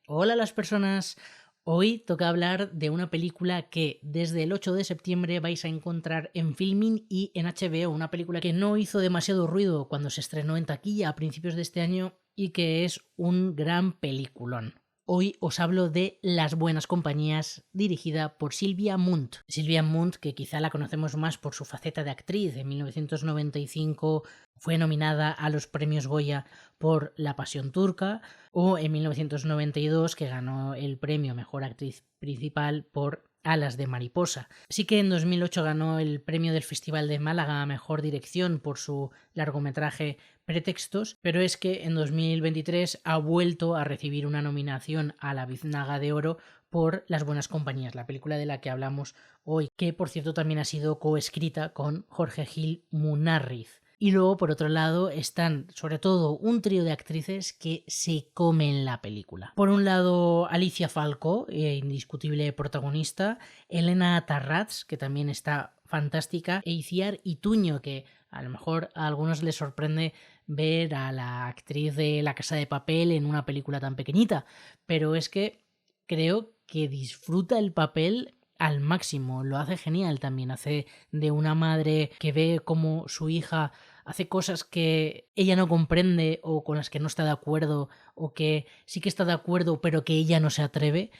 Hola a las personas. Hoy toca hablar de una película que desde el 8 de septiembre vais a encontrar en Filmin y en HBO, una película que no hizo demasiado ruido cuando se estrenó en taquilla a principios de este año y que es un gran peliculón. Hoy os hablo de Las buenas compañías, dirigida por Sylvia Munt. Sylvia Munt, que quizá la conocemos más por su faceta de actriz. En 1995 fue nominada a los premios Goya por La Pasión Turca, o en 1992 que ganó el premio Mejor Actriz Principal por Alas de Mariposa. Sí que en 2008 ganó el premio del Festival de Málaga a Mejor Dirección por su largometraje Pretextos, pero es que en 2023 ha vuelto a recibir una nominación a la Biznaga de Oro por Las buenas compañías, la película de la que hablamos hoy, que por cierto también ha sido coescrita con Jorge Gil Munarriz. Y luego, por otro lado, están sobre todo un trío de actrices que se comen la película. Por un lado, Alicia Falcó, indiscutible protagonista, Elena Tarrats, que también está fantástica, e Itziar Ituño, que a lo mejor a algunos les sorprende ver a la actriz de La Casa de Papel en una película tan pequeñita, pero es que creo que disfruta el papel al máximo, lo hace genial también, hace de una madre que ve cómo su hija hace cosas que ella no comprende o con las que no está de acuerdo o que sí que está de acuerdo pero que ella no se atreve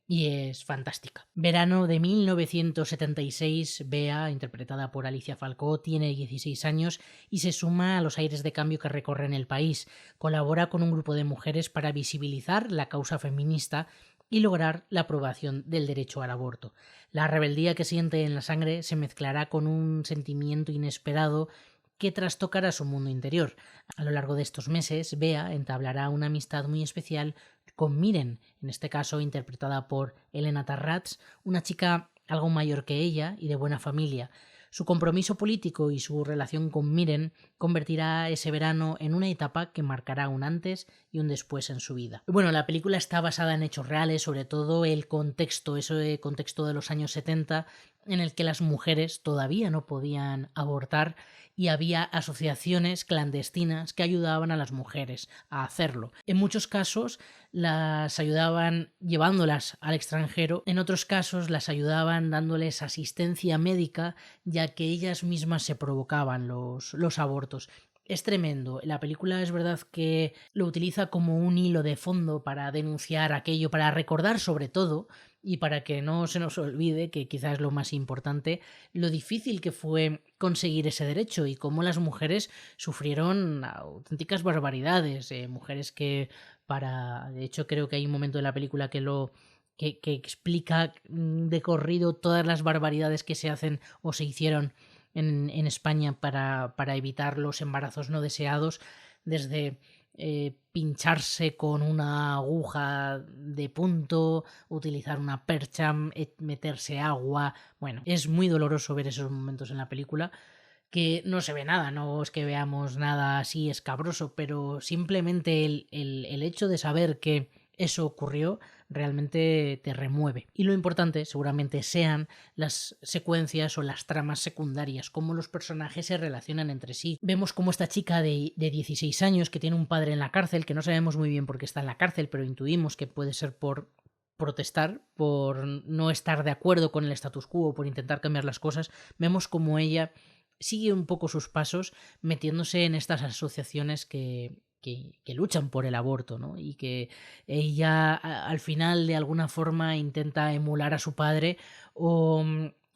y es fantástica. Verano de 1976, Bea, interpretada por Alicia Falcó, tiene 16 años y se suma a los aires de cambio que recorren el país. Colabora con un grupo de mujeres para visibilizar la causa feminista y lograr la aprobación del derecho al aborto. La rebeldía que siente en la sangre se mezclará con un sentimiento inesperado que trastocará su mundo interior. A lo largo de estos meses, Bea entablará una amistad muy especial con Miren, en este caso interpretada por Elena Tarrats, una chica algo mayor que ella y de buena familia. Su compromiso político y su relación con Miren convertirá ese verano en una etapa que marcará un antes y un después en su vida. Bueno, la película está basada en hechos reales, sobre todo el contexto, ese contexto de los años 70 en el que las mujeres todavía no podían abortar y había asociaciones clandestinas que ayudaban a las mujeres a hacerlo. En muchos casos las ayudaban llevándolas al extranjero, en otros casos las ayudaban dándoles asistencia médica, ya que ellas mismas se provocaban los abortos. Es tremendo. La película es verdad que lo utiliza como un hilo de fondo para denunciar aquello, para recordar sobre todo, y para que no se nos olvide, que quizás es lo más importante, lo difícil que fue conseguir ese derecho y cómo las mujeres sufrieron auténticas barbaridades. Mujeres que de hecho creo que hay un momento de la película que explica de corrido todas las barbaridades que se hacen o se hicieron en España para evitar los embarazos no deseados, desde pincharse con una aguja de punto, utilizar una percha, meterse agua. Bueno, es muy doloroso ver esos momentos en la película, que no se ve nada, no es que veamos nada así escabroso, pero simplemente el hecho de saber que eso ocurrió realmente te remueve. Y lo importante seguramente sean las secuencias o las tramas secundarias, cómo los personajes se relacionan entre sí. Vemos como esta chica de 16 años que tiene un padre en la cárcel, que no sabemos muy bien por qué está en la cárcel, pero intuimos que puede ser por protestar, por no estar de acuerdo con el status quo, por intentar cambiar las cosas. Vemos como ella sigue un poco sus pasos metiéndose en estas asociaciones que luchan por el aborto, ¿no? Y que ella al final de alguna forma intenta emular a su padre o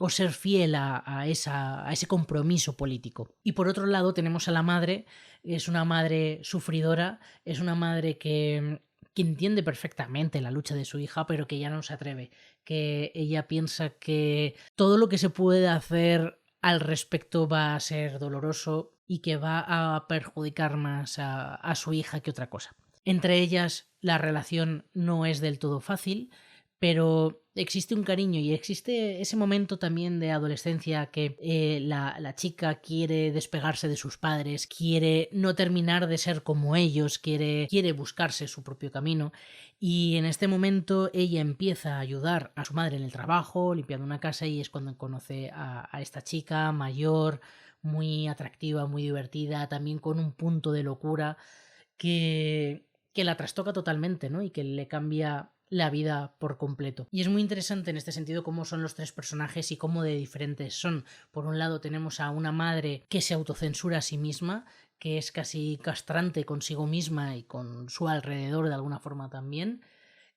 ser fiel a ese compromiso político. Y por otro lado tenemos a la madre, es una madre sufridora, es una madre que entiende perfectamente la lucha de su hija, pero que ya no se atreve, que ella piensa que todo lo que se puede hacer al respecto va a ser doloroso y que va a perjudicar más a su hija que otra cosa. Entre ellas, la relación no es del todo fácil, pero existe un cariño y existe ese momento también de adolescencia que la chica quiere despegarse de sus padres, quiere no terminar de ser como ellos, quiere buscarse su propio camino, y en este momento ella empieza a ayudar a su madre en el trabajo, limpiando una casa, y es cuando conoce a esta chica mayor, muy atractiva, muy divertida, también con un punto de locura que que la trastoca totalmente, ¿no? Y que le cambia la vida por completo. Y es muy interesante en este sentido cómo son los tres personajes y cómo de diferentes son. Por un lado tenemos a una madre que se autocensura a sí misma, que es casi castrante consigo misma y con su alrededor de alguna forma también,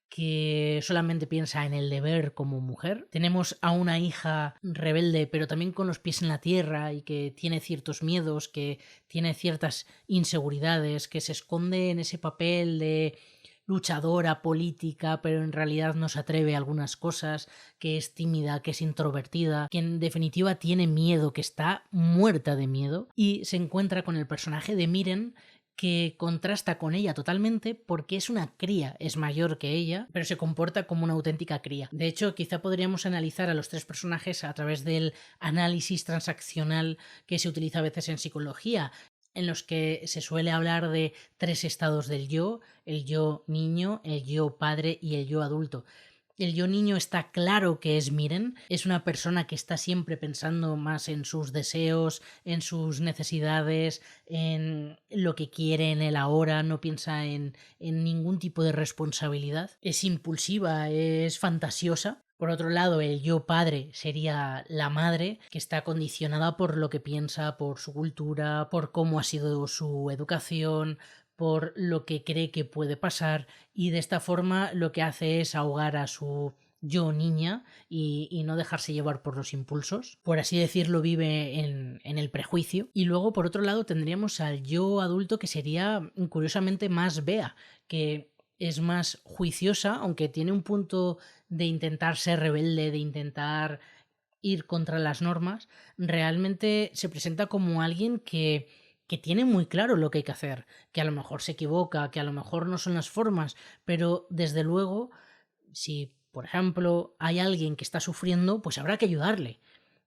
que solamente piensa en el deber como mujer. Tenemos a una hija rebelde, pero también con los pies en la tierra y que tiene ciertos miedos, que tiene ciertas inseguridades, que se esconde en ese papel de luchadora política, pero en realidad no se atreve a algunas cosas, que es tímida, que es introvertida, que en definitiva tiene miedo, que está muerta de miedo, y se encuentra con el personaje de Miren, que contrasta con ella totalmente porque es una cría, es mayor que ella, pero se comporta como una auténtica cría. De hecho, quizá podríamos analizar a los tres personajes a través del análisis transaccional que se utiliza a veces en psicología, en los que se suele hablar de tres estados del yo: el yo niño, el yo padre y el yo adulto. El yo niño está claro que es Miren, es una persona que está siempre pensando más en sus deseos, en sus necesidades, en lo que quiere en el ahora, no piensa en ningún tipo de responsabilidad. Es impulsiva, es fantasiosa. Por otro lado, el yo padre sería la madre, que está condicionada por lo que piensa, por su cultura, por cómo ha sido su educación, por lo que cree que puede pasar, y de esta forma lo que hace es ahogar a su yo niña y no dejarse llevar por los impulsos. Por así decirlo, vive en el prejuicio. Y luego, por otro lado, tendríamos al yo adulto, que sería curiosamente más Bea, que es más juiciosa, aunque tiene un punto de intentar ser rebelde, de intentar ir contra las normas. Realmente se presenta como alguien que tiene muy claro lo que hay que hacer, que a lo mejor se equivoca, que a lo mejor no son las formas, pero desde luego, si por ejemplo hay alguien que está sufriendo, pues habrá que ayudarle.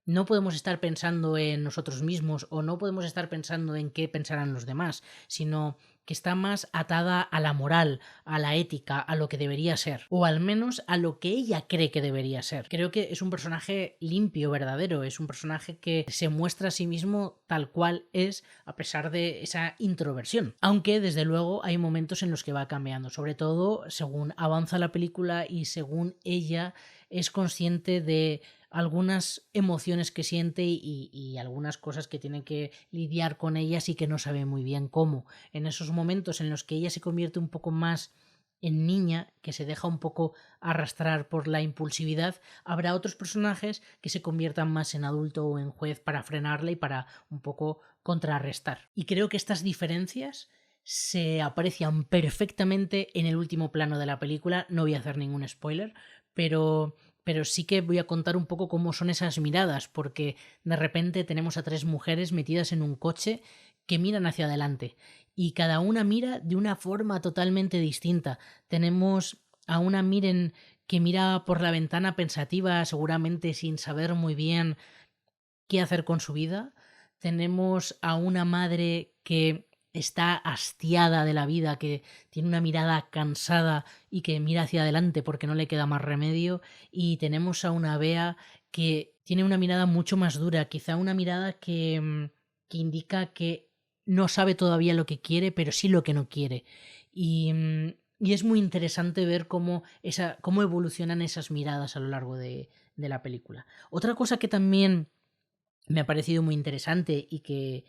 No podemos estar pensando en nosotros mismos o no podemos estar pensando en qué pensarán los demás, sino que está más atada a la moral, a la ética, a lo que debería ser, o al menos a lo que ella cree que debería ser. Creo que es un personaje limpio, verdadero, es un personaje que se muestra a sí mismo tal cual es, a pesar de esa introversión. Aunque desde luego hay momentos en los que va cambiando, sobre todo según avanza la película y según ella es consciente de algunas emociones que siente y algunas cosas que tiene que lidiar con ellas y que no sabe muy bien cómo. En esos momentos en los que ella se convierte un poco más en niña, que se deja un poco arrastrar por la impulsividad, habrá otros personajes que se conviertan más en adulto o en juez para frenarla y para un poco contrarrestar. Y creo que estas diferencias se aprecian perfectamente en el último plano de la película. No voy a hacer ningún spoiler, pero sí que voy a contar un poco cómo son esas miradas, porque de repente tenemos a tres mujeres metidas en un coche que miran hacia adelante y cada una mira de una forma totalmente distinta. Tenemos a una Miren que mira por la ventana pensativa, seguramente sin saber muy bien qué hacer con su vida. Tenemos a una madre que está hastiada de la vida, que tiene una mirada cansada y que mira hacia adelante porque no le queda más remedio. Y tenemos a una Bea que tiene una mirada mucho más dura, quizá una mirada que indica que no sabe todavía lo que quiere, pero sí lo que no quiere. Y es muy interesante ver cómo evolucionan esas miradas a lo largo de la película. Otra cosa que también me ha parecido muy interesante y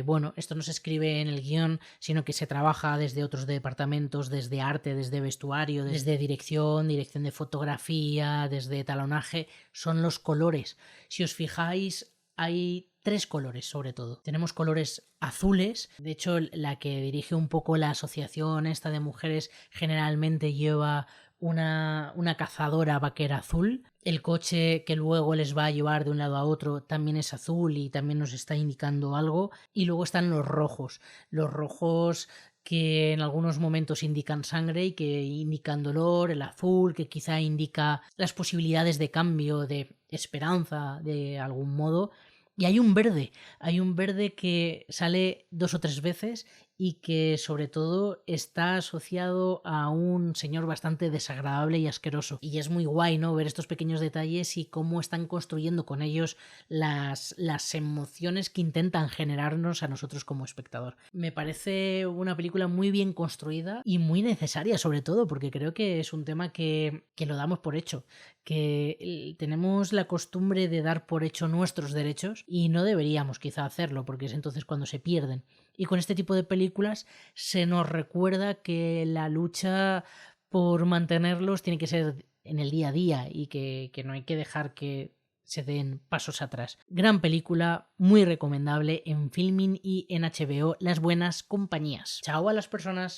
bueno, esto no se escribe en el guión, sino que se trabaja desde otros departamentos, desde arte, desde vestuario, desde dirección de fotografía, desde talonaje, son los colores. Si os fijáis, hay tres colores sobre todo. Tenemos colores azules, de hecho la que dirige un poco la asociación esta de mujeres generalmente lleva una cazadora vaquera azul. El coche que luego les va a llevar de un lado a otro también es azul y también nos está indicando algo. Y luego están los rojos que en algunos momentos indican sangre y que indican dolor, el azul que quizá indica las posibilidades de cambio, de esperanza de algún modo. Y hay un verde que sale 2 o 3 veces y que sobre todo está asociado a un señor bastante desagradable y asqueroso. Y es muy guay, ¿no? Ver estos pequeños detalles y cómo están construyendo con ellos las emociones que intentan generarnos a nosotros como espectador. Me parece una película muy bien construida y muy necesaria sobre todo, porque creo que es un tema que lo damos por hecho, que tenemos la costumbre de dar por hecho nuestros derechos y no deberíamos quizá hacerlo, porque es entonces cuando se pierden. Y con este tipo de películas se nos recuerda que la lucha por mantenerlos tiene que ser en el día a día y que no hay que dejar que se den pasos atrás. Gran película, muy recomendable en Filmin y en HBO, Las buenas compañías. Chao a las personas.